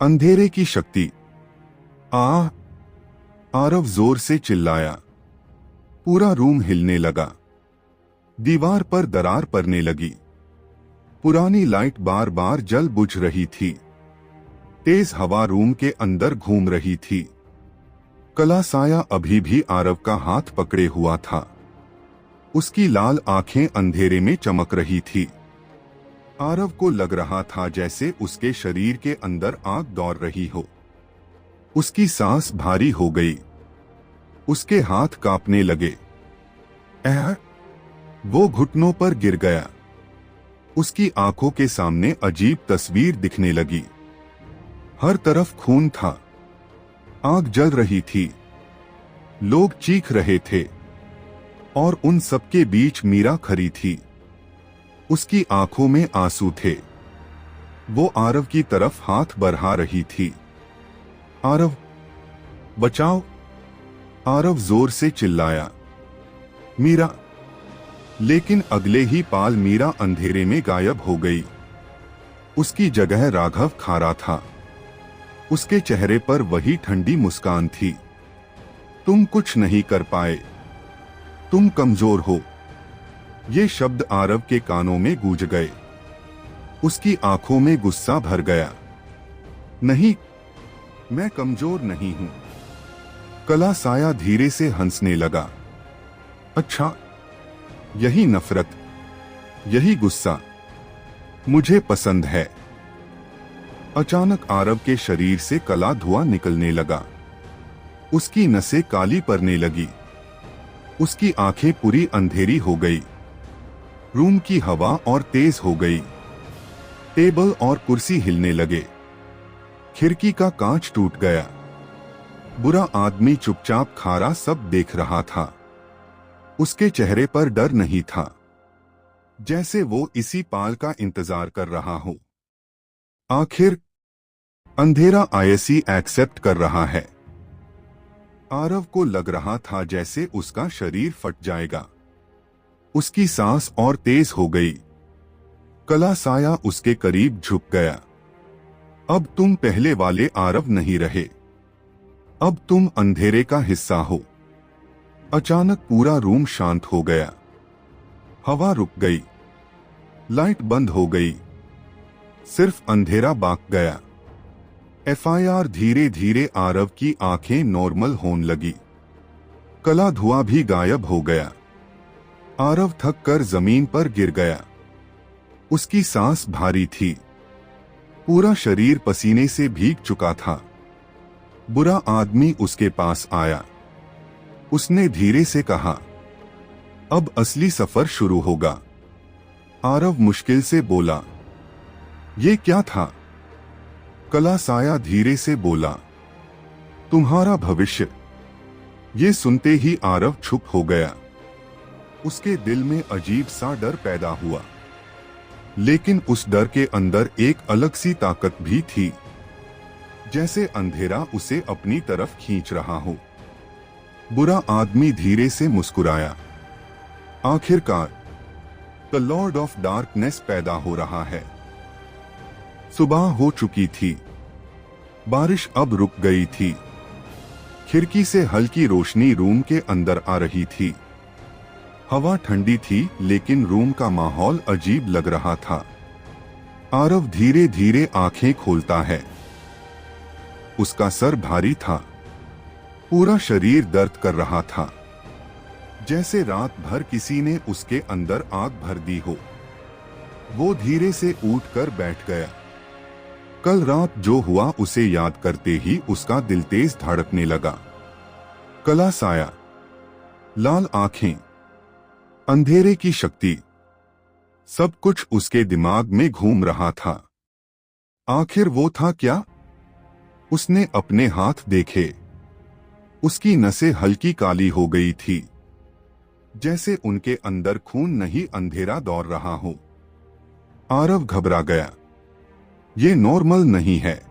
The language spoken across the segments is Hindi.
अंधेरे की शक्ति। आह! आरव जोर से चिल्लाया। पूरा रूम हिलने लगा। दीवार पर दरार पड़ने लगी। पुरानी लाइट बार बार जल बुझ रही थी। तेज हवा रूम के अंदर घूम रही थी। कला साया अभी भी आरव का हाथ पकड़े हुआ था। उसकी लाल आंखें अंधेरे में चमक रही थी। आरव को लग रहा था जैसे उसके शरीर के अंदर आग दौड़ रही हो। उसकी सांस भारी हो गई। उसके हाथ कांपने लगे। वो घुटनों पर गिर गया। उसकी आंखों के सामने अजीब तस्वीर दिखने लगी। हर तरफ खून था। आग जल रही थी। लोग चीख रहे थे और उन सबके बीच मीरा खड़ी थी। उसकी आंखों में आंसू थे। वो आरव की तरफ हाथ बढ़ा रही थी। आरव, बचाओ! आरव जोर से चिल्लाया। मीरा! लेकिन अगले ही पाल मीरा अंधेरे में गायब हो गई। उसकी जगह राघव खड़ा था। उसके चेहरे पर वही ठंडी मुस्कान थी। तुम कुछ नहीं कर पाए। तुम कमजोर हो। ये शब्द आरव के कानों में गूंज गए। उसकी आंखों में गुस्सा भर गया। नहीं, मैं कमजोर नहीं हूं। कला साया धीरे से हंसने लगा। अच्छा, यही नफरत, यही गुस्सा मुझे पसंद है। अचानक आरव के शरीर से काला धुआं निकलने लगा। उसकी नसें काली पड़ने लगी। उसकी आंखें पूरी अंधेरी हो गई। रूम की हवा और तेज हो गई। टेबल और कुर्सी हिलने लगे। खिड़की का कांच टूट गया। बुरा आदमी चुपचाप खड़ा सब देख रहा था। उसके चेहरे पर डर नहीं था, जैसे वो इसी पाल का इंतजार कर रहा हो। आखिर अंधेरा आईसी एक्सेप्ट कर रहा है। आरव को लग रहा था जैसे उसका शरीर फट जाएगा। उसकी सांस और तेज हो गई। कला साया उसके करीब झुक गया। अब तुम पहले वाले आरव नहीं रहे। अब तुम अंधेरे का हिस्सा हो। अचानक पूरा रूम शांत हो गया। हवा रुक गई। लाइट बंद हो गई। सिर्फ अंधेरा बाकी गया। एफआईआर धीरे धीरे आरव की आंखें नॉर्मल होने लगी। कला धुआं भी गायब हो गया। आरव थक कर जमीन पर गिर गया। उसकी सांस भारी थी। पूरा शरीर पसीने से भीग चुका था। बुरा आदमी उसके पास आया। उसने धीरे से कहा, अब असली सफर शुरू होगा। आरव मुश्किल से बोला, ये क्या था? कला साया धीरे से बोला, तुम्हारा भविष्य। ये सुनते ही आरव चुप हो गया। उसके दिल में अजीब सा डर पैदा हुआ, लेकिन उस डर के अंदर एक अलग सी ताकत भी थी, जैसे अंधेरा उसे अपनी तरफ खींच रहा हो। बुरा आदमी धीरे से मुस्कुराया। आखिरकार द लॉर्ड ऑफ डार्कनेस पैदा हो रहा है। सुबह हो चुकी थी। बारिश अब रुक गई थी। खिड़की से हल्की रोशनी रूम के अंदर आ रही थी। हवा ठंडी थी, लेकिन रूम का माहौल अजीब लग रहा था। आरव धीरे धीरे आंखें खोलता है। उसका सर भारी था। पूरा शरीर दर्द कर रहा था, जैसे रात भर किसी ने उसके अंदर आग भर दी हो। वो धीरे से उठकर बैठ गया। कल रात जो हुआ उसे याद करते ही उसका दिल तेज धड़कने लगा। कला साया, लाल आंखें, अंधेरे की शक्ति, सब कुछ उसके दिमाग में घूम रहा था। आखिर वो था क्या? उसने अपने हाथ देखे। उसकी नसें हल्की काली हो गई थी, जैसे उनके अंदर खून नहीं अंधेरा दौड़ रहा हो। आरव घबरा गया। ये नॉर्मल नहीं है।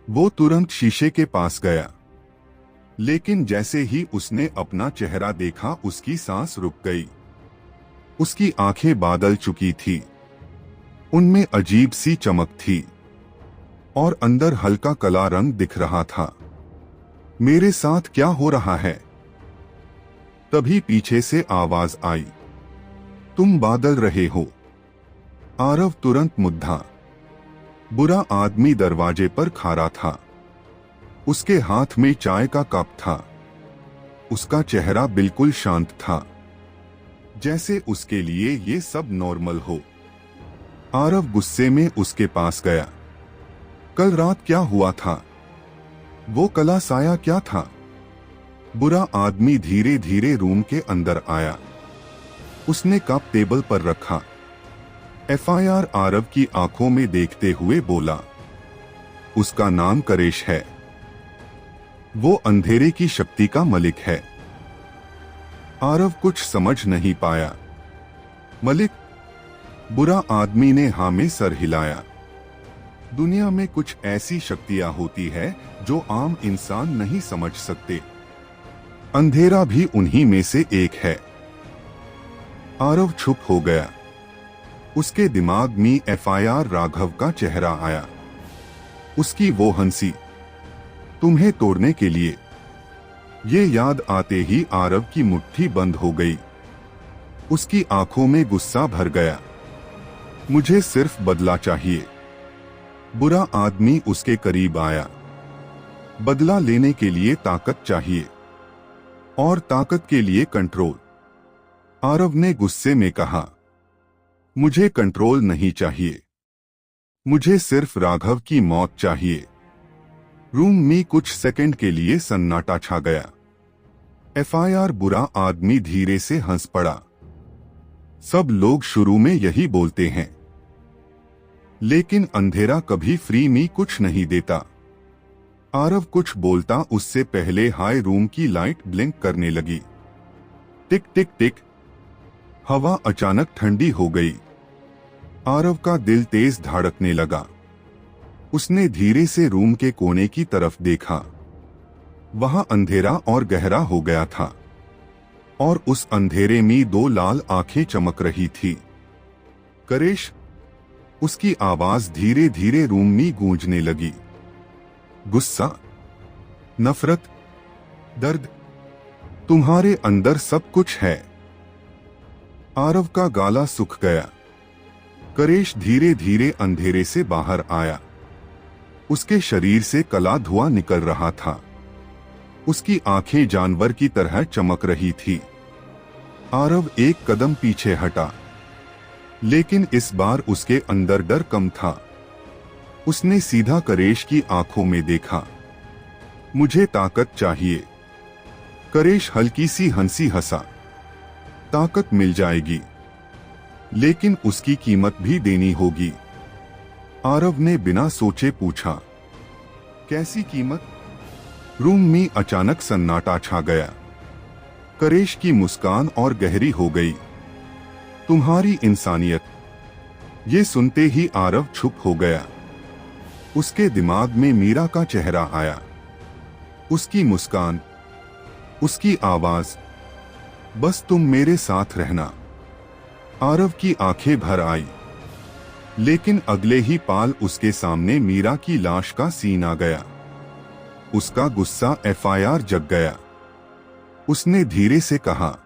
वो तुरंत शीशे के पास गया, लेकिन जैसे ही उसने अपना चेहरा देखा, उसकी सांस रुक गई। उसकी आंखें बादल चुकी थी। उनमें अजीब सी चमक थी। और अंदर हल्का काला रंग दिख रहा था। मेरे साथ क्या हो रहा है? तभी पीछे से आवाज आई, तुम बादल रहे हो। आरव तुरंत मुद्दा। बुरा आदमी दरवाजे पर खड़ा था। उसके हाथ में चाय का कप था। उसका चेहरा बिल्कुल शांत था, जैसे उसके लिए ये सब नॉर्मल हो। आरव गुस्से में उसके पास गया। कल रात क्या हुआ था? वो काला साया क्या था? बुरा आदमी धीरे धीरे रूम के अंदर आया। उसने कप टेबल पर रखा। एफआईआर आरव की आंखों में देखते हुए बोला, उसका नाम करेश है। वो अंधेरे की शक्ति का मलिक है। आरव कुछ समझ नहीं पाया। मलिक? बुरा आदमी ने हाँ में सर हिलाया। दुनिया में कुछ ऐसी शक्तियां होती है जो आम इंसान नहीं समझ सकते। अंधेरा भी उन्हीं में से एक है। आरव चुप हो गया। उसके दिमाग में एफआईआर राघव का चेहरा आया। उसकी वो हंसी, तुम्हें तोड़ने के लिए। ये याद आते ही आरव की मुट्ठी बंद हो गई। उसकी आंखों में गुस्सा भर गया। मुझे सिर्फ बदला चाहिए। बुरा आदमी उसके करीब आया। बदला लेने के लिए ताकत चाहिए, और ताकत के लिए कंट्रोल। आरव ने गुस्से में कहा, मुझे कंट्रोल नहीं चाहिए। मुझे सिर्फ राघव की मौत चाहिए। रूम में कुछ सेकंड के लिए सन्नाटा छा गया। एफआईआर बुरा आदमी धीरे से हंस पड़ा। सब लोग शुरू में यही बोलते हैं, लेकिन अंधेरा कभी फ्री में कुछ नहीं देता। आरव कुछ बोलता उससे पहले हाई रूम की लाइट ब्लिंक करने लगी। टिक टिक टिक। हवा अचानक ठंडी हो गई। आरव का दिल तेज धड़कने लगा। उसने धीरे से रूम के कोने की तरफ देखा। वहां अंधेरा और गहरा हो गया था, और उस अंधेरे में दो लाल आंखें चमक रही थी। करेश? उसकी आवाज धीरे धीरे रूम में गूंजने लगी। गुस्सा, नफरत, दर्द, तुम्हारे अंदर सब कुछ है। आरव का गाला सूख गया। करेश धीरे धीरे अंधेरे से बाहर आया। उसके शरीर से काला धुआं निकल रहा था। उसकी आंखें जानवर की तरह चमक रही थी। आरव एक कदम पीछे हटा, लेकिन इस बार उसके अंदर डर कम था। उसने सीधा करेश की आंखों में देखा। मुझे ताकत चाहिए। करेश हल्की सी हंसी हंसा। ताकत मिल जाएगी, लेकिन उसकी कीमत भी देनी होगी। आरव ने बिना सोचे पूछा, कैसी कीमत? रूम में अचानक सन्नाटा छा गया। करेश की मुस्कान और गहरी हो गई। तुम्हारी इंसानियत। ये सुनते ही आरव चुप हो गया। उसके दिमाग में मीरा का चेहरा आया। उसकी मुस्कान, उसकी आवाज, बस तुम मेरे साथ रहना। आरव की आंखें भर आई, लेकिन अगले ही पाल उसके सामने मीरा की लाश का सीन आ गया। उसका गुस्सा एफआईआर जग गया। उसने धीरे से कहा,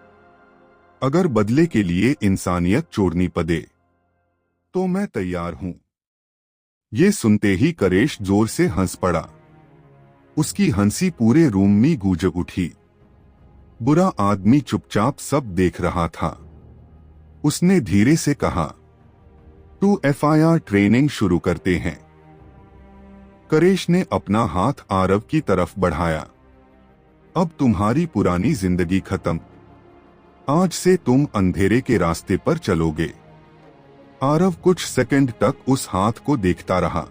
अगर बदले के लिए इंसानियत छोड़नी पड़े तो मैं तैयार हूं। ये सुनते ही करेश जोर से हंस पड़ा। उसकी हंसी पूरे रूम में गूंज उठी। बुरा आदमी चुपचाप सब देख रहा था। उसने धीरे से कहा, तू एफआईआर ट्रेनिंग शुरू करते हैं। करेश ने अपना हाथ आरव की तरफ बढ़ाया। अब तुम्हारी पुरानी जिंदगी खत्म। आज से तुम अंधेरे के रास्ते पर चलोगे। आरव कुछ सेकंड तक उस हाथ को देखता रहा।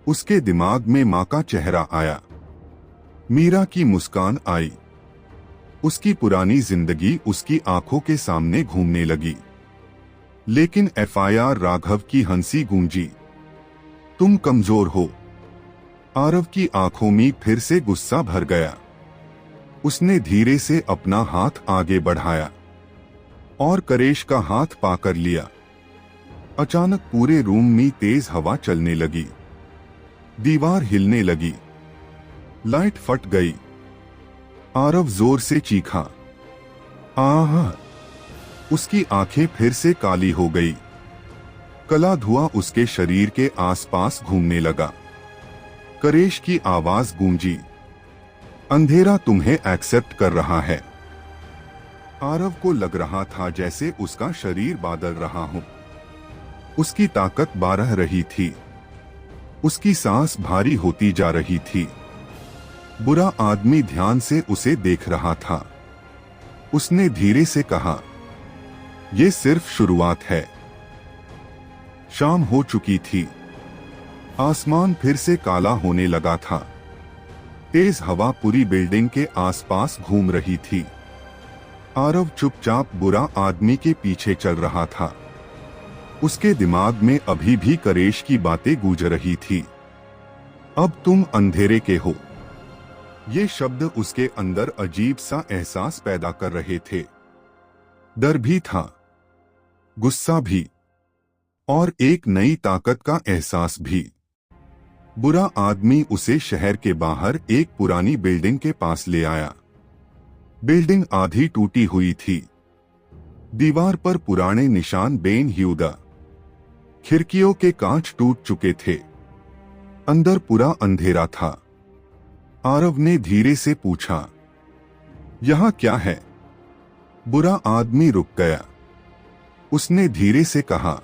उसके दिमाग में मां का चेहरा आया। मीरा की मुस्कान आई। उसकी पुरानी जिंदगी उसकी आंखों के सामने घूमने लगी। लेकिन एफआईआर राघव की हंसी गूंजी। तुम कमजोर हो। आरव की आंखों में फिर से गुस्सा भर गया। उसने धीरे से अपना हाथ आगे बढ़ाया और करेश का हाथ पाकर लिया। अचानक पूरे रूम में तेज हवा चलने लगी। दीवार हिलने लगी, लाइट फट गई। आरव जोर से चीखा, आह! उसकी आंखें फिर से काली हो गई। काला धुआं उसके शरीर के आसपास घूमने लगा। करेश की आवाज गूंजी, अंधेरा तुम्हें एक्सेप्ट कर रहा है। आरव को लग रहा था जैसे उसका शरीर बदल रहा हो। उसकी ताकत बढ़ रही थी, उसकी सांस भारी होती जा रही थी। बुरा आदमी ध्यान से उसे देख रहा था। उसने धीरे से कहा, यह सिर्फ शुरुआत है। शाम हो चुकी थी। आसमान फिर से काला होने लगा था। तेज हवा पूरी बिल्डिंग के आसपास घूम रही थी। आरव चुपचाप बुरा आदमी के पीछे चल रहा था। उसके दिमाग में अभी भी करेश की बातें गूंज रही थी। अब तुम अंधेरे के हो। ये शब्द उसके अंदर अजीब सा एहसास पैदा कर रहे थे। डर भी था, गुस्सा भी, और एक नई ताकत का एहसास भी। बुरा आदमी उसे शहर के बाहर एक पुरानी बिल्डिंग के पास ले आया। बिल्डिंग आधी टूटी हुई थी। दीवार पर पुराने निशान बेन ह्यूदा। खिड़कियों के कांच टूट चुके थे। अंदर पूरा अंधेरा था। आरव ने धीरे से पूछा, यहां क्या है? बुरा आदमी रुक गया। उसने धीरे से कहा,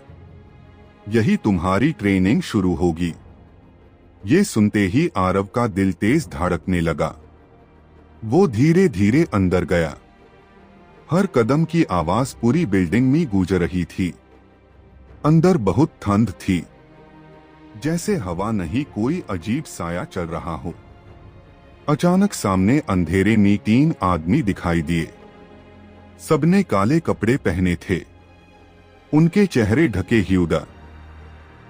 यही तुम्हारी ट्रेनिंग शुरू होगी। ये सुनते ही आरव का दिल तेज धड़कने लगा। वो धीरे धीरे अंदर गया। हर कदम की आवाज पूरी बिल्डिंग में गूंज रही थी। अंदर बहुत ठंड थी, जैसे हवा नहीं कोई अजीब साया चल रहा हो। अचानक सामने अंधेरे में 3 आदमी दिखाई दिए। सबने काले कपड़े पहने थे। उनके चेहरे ढके ह्यूदा।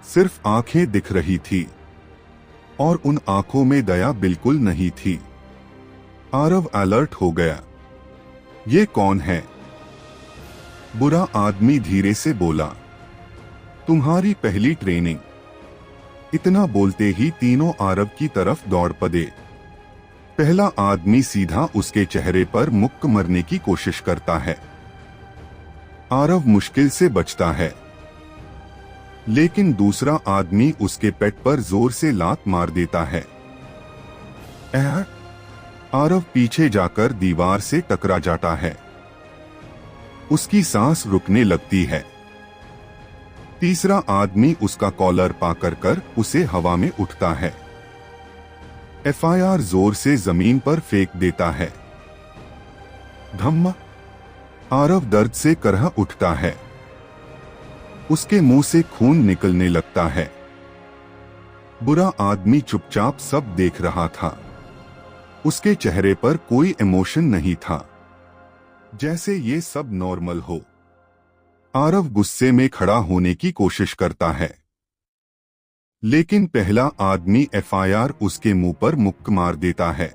सिर्फ आंखें दिख रही थी, और उन आंखों में दया बिल्कुल नहीं थी। आरव अलर्ट हो गया। ये कौन है? बुरा आदमी धीरे से बोला, तुम्हारी पहली ट्रेनिंग। इतना बोलते ही तीनों आरव की तरफ दौड़ पड़े। पहला आदमी सीधा उसके चेहरे पर मुक्का मारने की कोशिश करता है। आरव मुश्किल से बचता है, लेकिन दूसरा आदमी उसके पेट पर जोर से लात मार देता है। आरव पीछे जाकर दीवार से टकरा जाता है। उसकी सांस रुकने लगती है। तीसरा आदमी उसका कॉलर पकड़कर उसे हवा में उठता है। एफआईआर जोर से जमीन पर फेंक देता है। धम्मा! आरव दर्द से करह उठता है। उसके मुंह से खून निकलने लगता है। बुरा आदमी चुपचाप सब देख रहा था। उसके चेहरे पर कोई इमोशन नहीं था, जैसे ये सब नॉर्मल हो। आरव गुस्से में खड़ा होने की कोशिश करता है, लेकिन पहला आदमी एफआईआर उसके मुंह पर मुक्का मार देता है।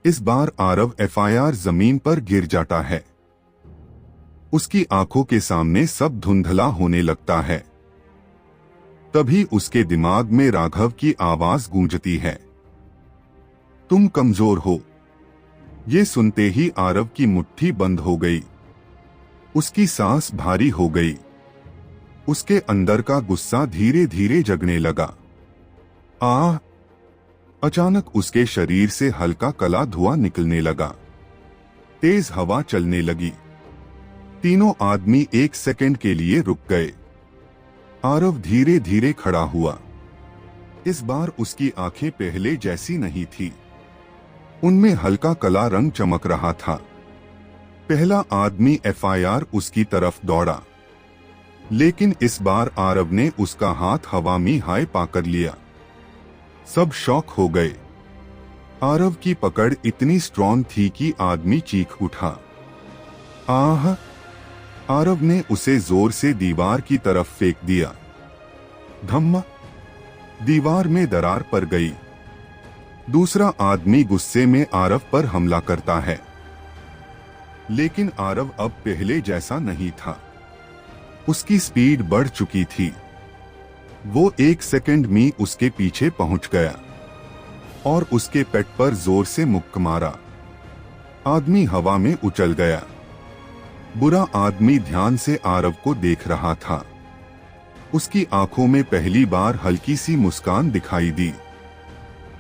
इस बार आरव एफआईआर जमीन पर गिर जाता है। उसकी आंखों के सामने सब धुंधला होने लगता है। तभी उसके दिमाग में राघव की आवाज गूंजती है, तुम कमजोर हो। ये सुनते ही आरव की मुट्ठी बंद हो गई। उसकी सांस भारी हो गई। उसके अंदर का गुस्सा धीरे धीरे जगने लगा। आह! अचानक उसके शरीर से हल्का काला धुआं निकलने लगा। तेज हवा चलने लगी। तीनों आदमी एक सेकंड के लिए रुक गए। आरव धीरे धीरे खड़ा हुआ। इस बार उसकी आंखें पहले जैसी नहीं थी। उनमें हल्का काला रंग चमक रहा था। पहला आदमी एफआईआर उसकी तरफ दौड़ा, लेकिन इस बार आरव ने उसका हाथ हवा में हाय पाकर लिया। सब शॉक हो गए। आरव की पकड़ इतनी स्ट्रॉन्ग थी कि आदमी चीख उठा। आह! आरव ने उसे जोर से दीवार की तरफ फेंक दिया। धम्मा! दीवार में दरार पड़ गई। दूसरा आदमी गुस्से में आरव पर हमला करता है, लेकिन आरव अब पहले जैसा नहीं था। उसकी स्पीड बढ़ चुकी थी। वो 1 सेकंड में उसके पीछे पहुंच गया और उसके पेट पर जोर से मुक्का मारा। आदमी हवा में उछल गया। बुरा आदमी ध्यान से आरव को देख रहा था। उसकी आंखों में पहली बार हल्की सी मुस्कान दिखाई दी।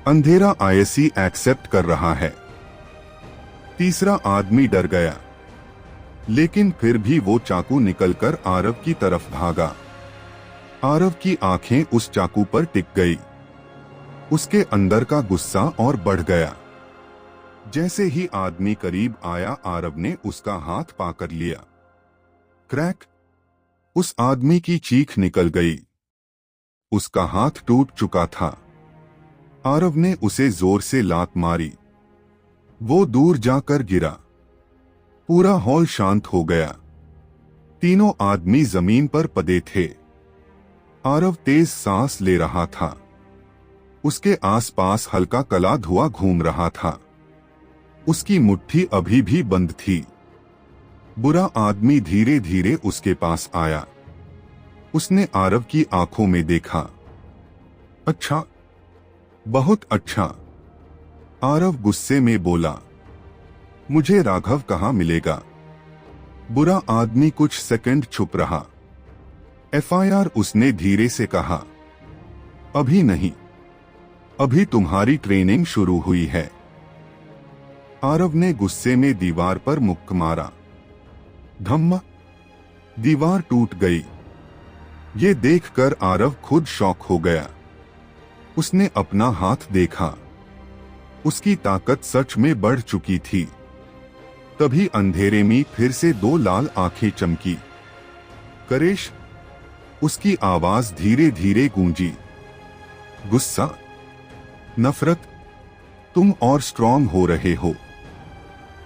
अंधेरा आईसी एक्सेप्ट कर रहा है। तीसरा आदमी डर गया, लेकिन फिर भी वो चाकू निकलकर आरव की तरफ भागा। आरव की आंखें उस चाकू पर टिक गई। उसके अंदर का गुस्सा और बढ़ गया। जैसे ही आदमी करीब आया, आरव ने उसका हाथ पकड़ लिया। क्रैक! उस आदमी की चीख निकल गई। उसका हाथ टूट चुका था। आरव ने उसे जोर से लात मारी। वो दूर जाकर गिरा। पूरा हॉल शांत हो गया। तीनों आदमी जमीन पर पड़े थे। आरव तेज सांस ले रहा था। उसके आसपास हल्का काला धुआं घूम रहा था। उसकी मुट्ठी अभी भी बंद थी। बुरा आदमी धीरे धीरे उसके पास आया। उसने आरव की आंखों में देखा। अच्छा, बहुत अच्छा। आरव गुस्से में बोला, मुझे राघव कहाँ मिलेगा? बुरा आदमी कुछ सेकंड चुप रहा। एफआईआर, उसने धीरे से कहा। अभी नहीं, अभी तुम्हारी ट्रेनिंग शुरू हुई है। आरव ने गुस्से में दीवार पर मुक्का मारा। धम्मा! दीवार टूट गई। ये देखकर आरव खुद शॉक हो गया। उसने अपना हाथ देखा। उसकी ताकत सच में बढ़ चुकी थी। तभी अंधेरे में फिर से 2 लाल आंखें चमकी। करेश! उसकी आवाज धीरे धीरे गूंजी। गुस्सा, नफरत, तुम और स्ट्रांग हो रहे हो।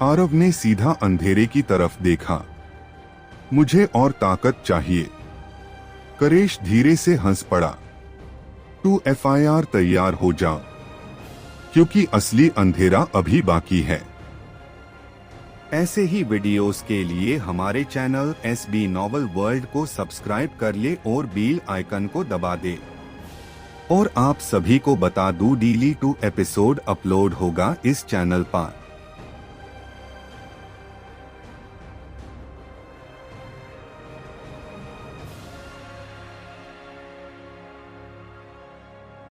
आरव ने सीधा अंधेरे की तरफ देखा। मुझे और ताकत चाहिए। करेश धीरे से हंस पड़ा। तू एफआईआर तैयार हो जा, क्योंकि असली अंधेरा अभी बाकी है। ऐसे ही वीडियोस के लिए हमारे चैनल SB नॉवल वर्ल्ड को सब्सक्राइब कर ले और बेल आइकन को दबा दे। और आप सभी को बता दूं, डेली 2 एपिसोड अपलोड होगा इस चैनल पर।